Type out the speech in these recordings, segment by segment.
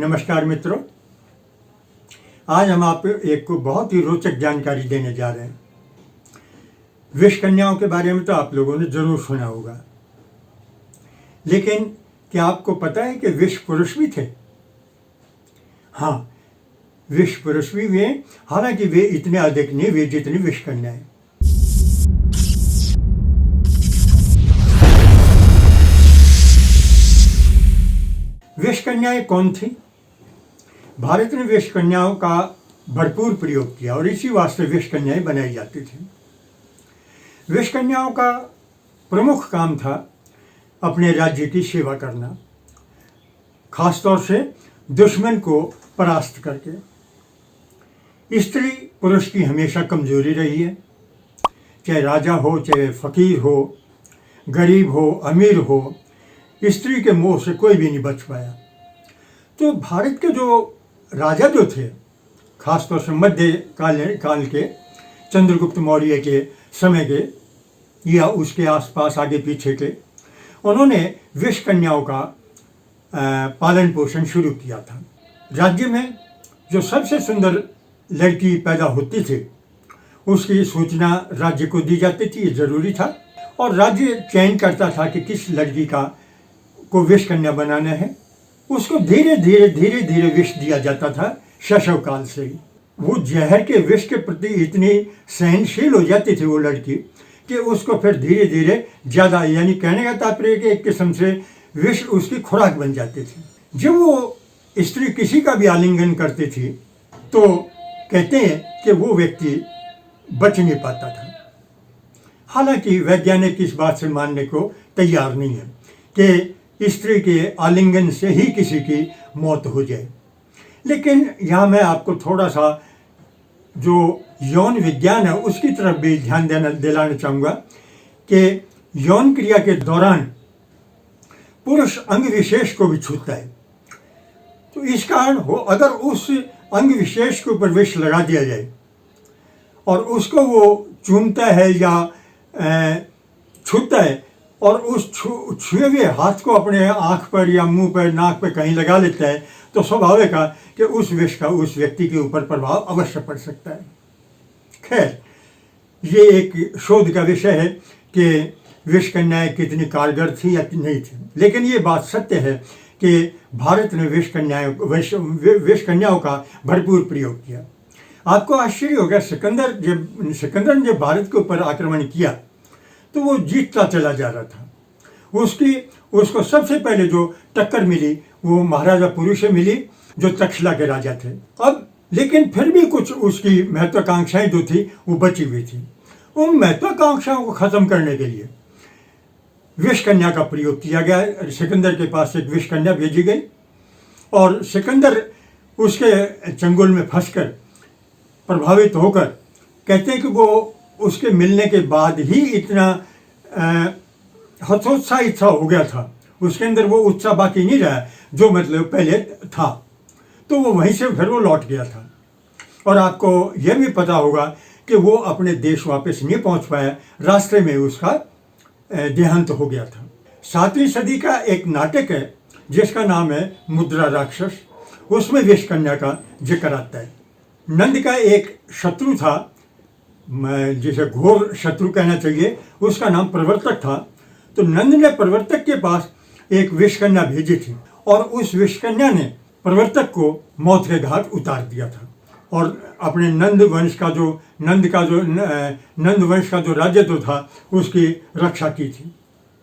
नमस्कार मित्रों, आज हम आपको एक को बहुत ही रोचक जानकारी देने जा रहे हैं। विष कन्याओं के बारे में तो आप लोगों ने जरूर सुना होगा, लेकिन क्या आपको पता है कि विष पुरुष भी थे? हाँ, विष पुरुष भी हुए, हालांकि वे इतने अधिक नहीं वे जितनी विष कन्याएं। विष कन्याएं कौन थी? भारत ने विष कन्याओं का भरपूर प्रयोग किया और इसी वास्ते विष कन्याएं बनाई जाती थी। विष कन्याओं का प्रमुख काम था अपने राज्य की सेवा करना, खासतौर से दुश्मन को परास्त करके। स्त्री पुरुष की हमेशा कमजोरी रही है, चाहे राजा हो, चाहे फकीर हो, गरीब हो, अमीर हो, स्त्री के मोह से कोई भी नहीं बच पाया। तो भारत के जो राजा जो थे, खासतौर से मध्य काल के चंद्रगुप्त मौर्य के समय के या उसके आसपास आगे पीछे के, उन्होंने विष कन्याओं का पालन पोषण शुरू किया था। राज्य में जो सबसे सुंदर लड़की पैदा होती थी उसकी सूचना राज्य को दी जाती थी, ये जरूरी था, और राज्य चयन करता था कि किस लड़की को विष कन्या बनाना है। उसको धीरे धीरे विष दिया जाता था शैशव काल से ही। वो जहर के विष के प्रति इतनी सहनशील हो जाती थी वो लड़की कि उसको फिर धीरे धीरे ज़्यादा, यानी कहने का तात्पर्य कि एक किस्म से विष उसकी खुराक बन जाती थी। जब वो स्त्री किसी का भी आलिंगन करती थी तो कहते हैं कि वो व्यक्ति बच नहीं पाता था। हालांकि वैज्ञानिक इस बात से मानने को तैयार नहीं है कि स्त्री के आलिंगन से ही किसी की मौत हो जाए, लेकिन यहाँ मैं आपको थोड़ा सा जो यौन विज्ञान है उसकी तरफ भी ध्यान दिलाना चाहूँगा कि यौन क्रिया के दौरान पुरुष अंग विशेष को भी छूता है। तो इस कारण हो अगर उस अंग विशेष के ऊपर विष लगा दिया जाए और उसको वो चूमता है या छूता है और उस छुए हुए हाथ को अपने आँख पर या मुंह पर, नाक पर कहीं लगा लेता है, तो स्वाभाविक है कि उस विष का उस व्यक्ति के ऊपर प्रभाव अवश्य पड़ सकता है। खैर, ये एक शोध का विषय है कि विष कन्याएं कितनी कारगर थी या नहीं थी, लेकिन ये बात सत्य है कि भारत ने विष कन्याओं का भरपूर प्रयोग किया। आपको आश्चर्य होगा, सिकंदर ने जब भारत के ऊपर आक्रमण किया तो वो जीतता चला जा रहा था। उसको सबसे पहले जो टक्कर मिली वो महाराजा पुरु से मिली, जो तक्षशिला के राजा थे। अब लेकिन फिर भी कुछ उसकी महत्वाकांक्षाएं जो थी वो बची हुई थी। उन महत्वाकांक्षाओं को खत्म करने के लिए विष कन्या का प्रयोग किया गया। सिकंदर के पास एक विष कन्या भेजी गई और सिकंदर उसके चंगुल में फंसकर प्रभावित होकर, कहते हैं कि वो उसके मिलने के बाद ही इतना हतोत्साहित सा हो गया था, उसके अंदर वो उत्साह बाकी नहीं रहा जो मतलब पहले था। तो वो वहीं से फिर वो लौट गया था। और आपको यह भी पता होगा कि वो अपने देश वापस नहीं पहुंच पाया, रास्ते में उसका देहांत हो गया था। 7वीं सदी का एक नाटक है जिसका नाम है मुद्रा राक्षस, उसमें विष कन्या का जिक्र आता है। नंद का एक शत्रु था, जिसे घोर शत्रु कहना चाहिए, उसका नाम प्रवर्तक था। तो नंद ने प्रवर्तक के पास एक विष कन्या भेजी थी और उस विष कन्या ने प्रवर्तक को मौत के घाट उतार दिया था और अपने नंद वंश का जो राज्य तो था उसकी रक्षा की थी।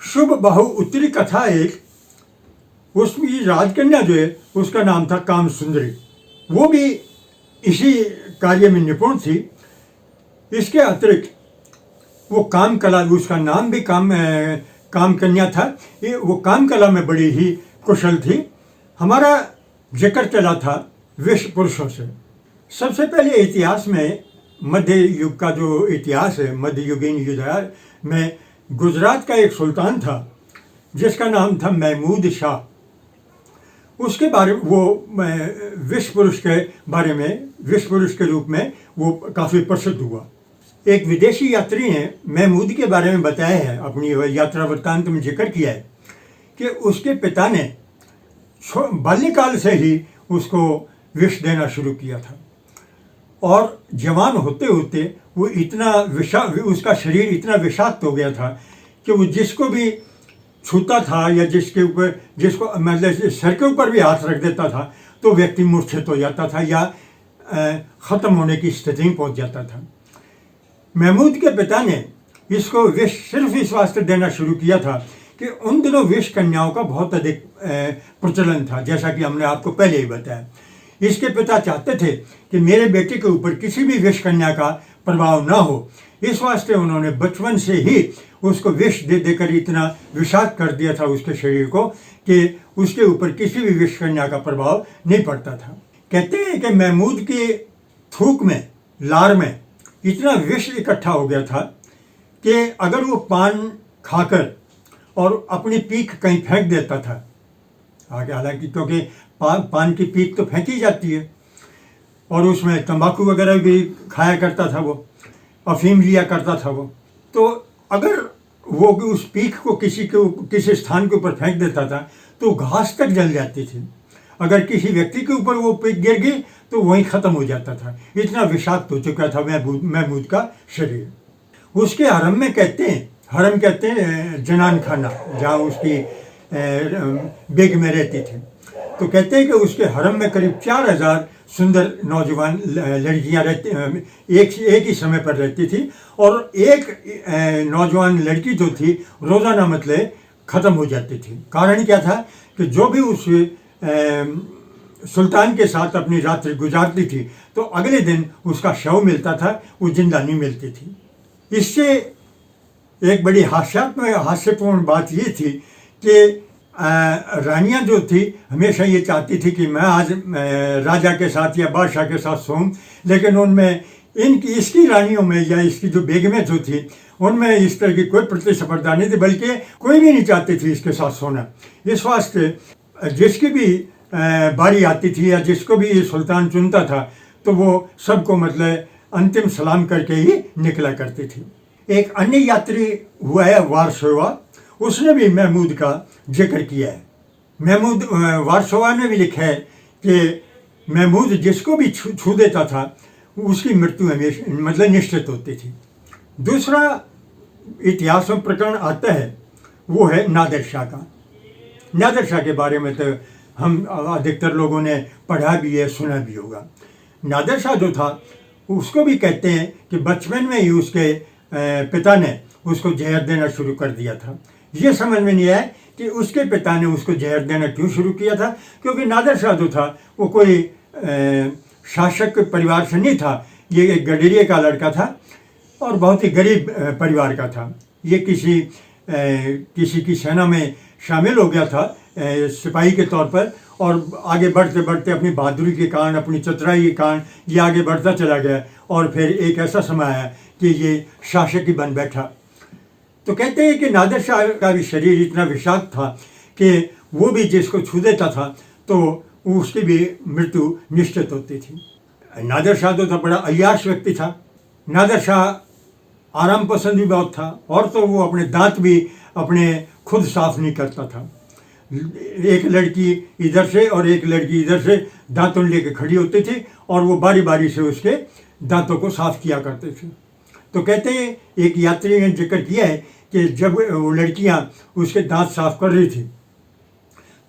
शुभ बाहु उत्तरी कथा एक, उसकी राजकन्या जो है उसका नाम था काम सुंदरी, वो भी इसी कार्य में निपुण थी। इसके अतिरिक्त वो काम कला, उसका नाम भी काम कन्या था, वो काम कला में बड़ी ही कुशल थी। हमारा जिक्र चला था विष पुरुषों से। सबसे पहले इतिहास में मध्य युग का जो इतिहास है, मध्ययुगीन युग में गुजरात का एक सुल्तान था जिसका नाम था महमूद शाह। उसके बारे में वो विष पुरुष के रूप में वो काफ़ी प्रसिद्ध हुआ। एक विदेशी यात्री ने महमूद के बारे में बताया है, अपनी यात्रा वृत्तांत में जिक्र किया है कि उसके पिता ने बाल्यकाल से ही उसको विष देना शुरू किया था और जवान होते होते वो इतना उसका शरीर इतना विषाक्त हो गया था कि वो जिसको भी छूता था या जिसको मतलब सर के ऊपर भी हाथ रख देता था तो व्यक्ति मूर्छित हो जाता था या ख़त्म होने की स्थिति में पहुंच जाता था। महमूद के पिता ने इसको विष सिर्फ इस वास्ते देना शुरू किया था कि उन दिनों विष कन्याओं का बहुत अधिक प्रचलन था, जैसा कि हमने आपको पहले ही बताया। इसके पिता चाहते थे कि मेरे बेटे के ऊपर किसी भी विष कन्या का प्रभाव ना हो, इस वास्ते उन्होंने बचपन से ही उसको विष दे देकर इतना विषाक्त कर दिया था उसके शरीर को कि उसके ऊपर किसी भी विष कन्या का प्रभाव नहीं पड़ता था। कहते हैं कि महमूद के थूक में, लार में इतना विष इकट्ठा हो गया था कि अगर वो पान खाकर और अपनी पीक कहीं फेंक देता था आगे, हालांकि क्योंकि पान की पीक तो फेंकी जाती है और उसमें तंबाकू वगैरह भी खाया करता था, वो अफीम लिया करता था वो, तो अगर वो उस पीक को किसी स्थान के ऊपर फेंक देता था तो घास तक जल जाती थी। अगर किसी व्यक्ति के ऊपर वो पीक गिर गई तो वहीं ख़त्म हो जाता था, इतना विषाक्त हो चुका था महमूद का शरीर। उसके हरम में हरम कहते हैं जनान खाना, जहाँ उसकी बेगमें रहती थी। तो कहते हैं कि उसके हरम में करीब 4000 सुंदर नौजवान लड़कियां एक ही समय पर रहती थी और एक नौजवान लड़की जो थी रोज़ाना मतलब ख़त्म हो जाती थी। कारण क्या था कि जो भी उस सुल्तान के साथ अपनी रात्रि गुजारती थी तो अगले दिन उसका शव मिलता था, वो जिंदा नहीं मिलती थी। इससे एक बड़ी हास्यपूर्ण बात ये थी कि रानियां जो थी हमेशा ये चाहती थी कि मैं आज राजा के साथ या बादशाह के साथ सोऊं, लेकिन उनमें इसकी रानियों में या इसकी जो बेगमें जो थी उनमें इस तरह की कोई प्रतिस्पर्धा नहीं थी, बल्कि कोई भी नहीं चाहती थी इसके साथ सोना। इस वास्ते जिसकी भी बारी आती थी या जिसको भी ये सुल्तान चुनता था तो वो सबको मतलब अंतिम सलाम करके ही निकला करती थी। एक अन्य यात्री हुआ है वारसोवा, उसने भी महमूद का जिक्र किया है। वारसोवा ने भी लिखा है कि महमूद जिसको भी छू देता था उसकी मृत्यु हमेशा मतलब निश्चित होती थी। दूसरा इतिहास में प्रकरण आता है वो है नादिर शाह का। नादिर शाह के बारे में तो हम अधिकतर लोगों ने पढ़ा भी है, सुना भी होगा। नादिर शाह जो था उसको भी कहते हैं कि बचपन में ही उसके पिता ने उसको जहर देना शुरू कर दिया था। ये समझ में नहीं आया कि उसके पिता ने उसको जहर देना क्यों शुरू किया था, क्योंकि नादिर शाह जो था वो कोई शासक परिवार से नहीं था, ये एक गडरिये का लड़का था और बहुत ही गरीब परिवार का था। ये किसी की सेना में शामिल हो गया था सिपाही के तौर पर, और आगे बढ़ते बढ़ते अपनी बहादुरी के कारण, अपनी चतुराई के कारण ये आगे बढ़ता चला गया और फिर एक ऐसा समय आया कि ये शासक ही बन बैठा। तो कहते हैं कि नादिर शाह का भी शरीर इतना विषाक्त था कि वो भी जिसको छू देता था तो उसकी भी मृत्यु निश्चित होती थी। नादिर शाह तो था बड़ा अय्याश व्यक्ति था। नादिर शाह आराम पसंद भी बहुत था और तो वो अपने दांत भी अपने खुद साफ नहीं करता था। एक लड़की इधर से और एक लड़की इधर से दांतों लेके खड़ी होती थी और वो बारी बारी से उसके दांतों को साफ किया करते थे। तो कहते हैं एक यात्री ने जिक्र किया है कि जब वो लड़कियां उसके दांत साफ कर रही थी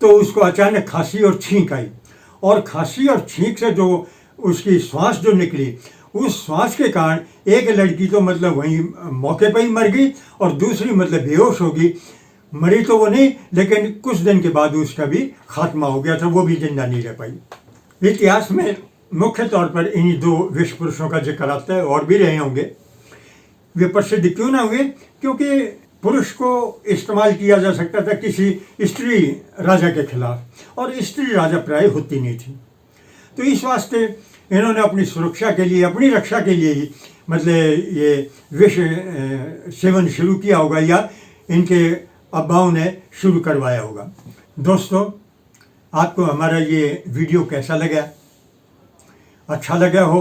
तो उसको अचानक खांसी और छींक आई, और खांसी और छींक से जो उसकी श्वास जो निकली, उस श्वास के कारण एक लड़की तो मतलब वहीं मौके पर ही मर गई और दूसरी मतलब बेहोश हो गई। मरी तो वो नहीं, लेकिन कुछ दिन के बाद उसका भी खात्मा हो गया था, वो भी जिंदा नहीं रह पाई। इतिहास में मुख्य तौर पर इन्हीं दो विश्व पुरुषों का जिक्र आता है, और भी रहे होंगे। वे प्रसिद्ध क्यों ना हुए? क्योंकि पुरुष को इस्तेमाल किया जा सकता था किसी स्त्री राजा के खिलाफ, और स्त्री राजा प्राय होती नहीं थी। तो इस वास्ते इन्होंने अपनी सुरक्षा के लिए, अपनी रक्षा के लिए ही मतलब ये विष सेवन शुरू किया होगा या इनके अब्बाओं ने शुरू करवाया होगा। दोस्तों, आपको हमारा ये वीडियो कैसा लगा? अच्छा लगा हो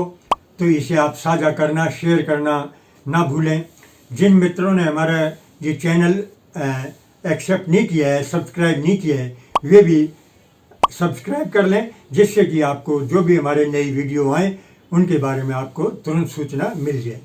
तो इसे आप साझा करना, शेयर करना ना भूलें। जिन मित्रों ने हमारा ये चैनल एक्सेप्ट नहीं किया है, सब्सक्राइब नहीं किया है, वे भी सब्सक्राइब कर लें, जिससे कि आपको जो भी हमारे नई वीडियो आए उनके बारे में आपको तुरंत सूचना मिल जाए।